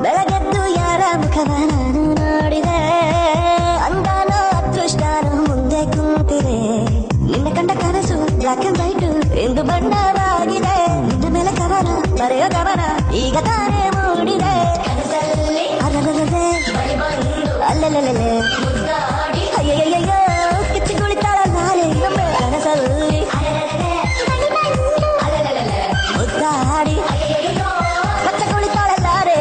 ಬೆಳಗೆದ್ದು ಯಾರ ಮುಖವ ನಾನು ನೋಡಿದೆ, ಅಂದಾನೋ ಅದೃಷ್ಟಾನೋ ಮುಂದೆ ಕುಂತಿದೆ. ನಿನ್ನ ಕಂಡ ಕನಸು ಬ್ಲಾಕ್ ಅಂಡ್ ವೈಟ್ ಎಂದು ಬಣ್ಣವಾಗಿದೆ. ನಿನ್ನ ಮೇಲೆ ಕವನ ಬರೆಯೋ ಗಮನ ಈಗ ತಾನೇ ಮೂಡಿದೆ. ಅಲ್ಲಲ್ಲೇ ಅಯ್ಯಯ್ಯಯ್ಯೋ ಕಿಚ್ಚಿ ಕುಳಿತಾಳ ನಾಳೆ ಒಮ್ಮೆ ಕನಸಲ್ಲಿ ಮುದ್ದಾಡಿ ಕಚ್ಚ ಕುಳಿತಾಳ ನಾಳೆ.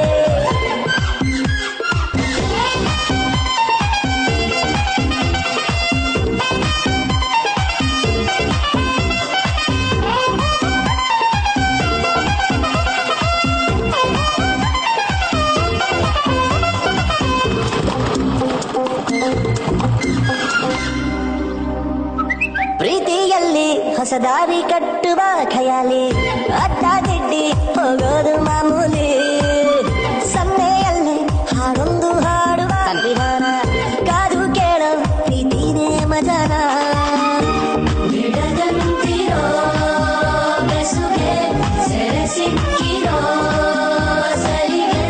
ಪ್ರೀತಿಯಲ್ಲಿ ಹೊಸ ದಾರಿ ಕಟ್ಟುವ ಖಯಾಲಿ, ಅಡ್ಡ ದಿಡ್ಡಿ ಹೋಗೋದು ಮಾಮೂಲಿ. ಸನ್ನೆಯಲ್ಲಿ ಹಾಡೊಂದು ಹಾಡುವ ವಿಧಾನ, ಕಾದು ಕೇಳೋ ಪ್ರೀತಿನೇ ಮಜಾನ. ಬಿಡದಂತಿರೋ ಬೆಸುಗೆ ಸೆರೆ ಸಿಕ್ಕಿರೋ ಸರಿಗೆ,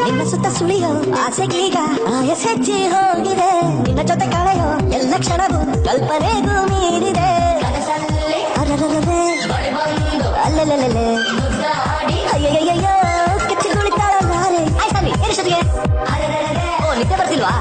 ನಿನ್ನ ಸುತ್ತ ಸುಳಿಯೋ ಆಸೆಗೀಗ ಆಯಸೆಚ್ಚಿ ಹೋಗಿದೆ. ನಿನ್ನ ಜೊತೆ ಕಳೆಯೋ ಎಲ್ಲ ಕ್ಷಣವೂ ಕಲ್ಪನೆಗೂ ಮೀರಿದೆ. ಅಲ್ಲಲ್ಲೇ ಅಯ್ಯಯ್ಯಯ್ಯೋ ಕಿಚ್ಚಿ ಕುಳಿತಾಳ ನಾಳೆ. ಆಯ್ತು ಏನಿಷ್ಟೊತ್ತಿಗೆ? ಓ ನಿದ್ದೆ ಬರ್ತಿಲ್ವಾ?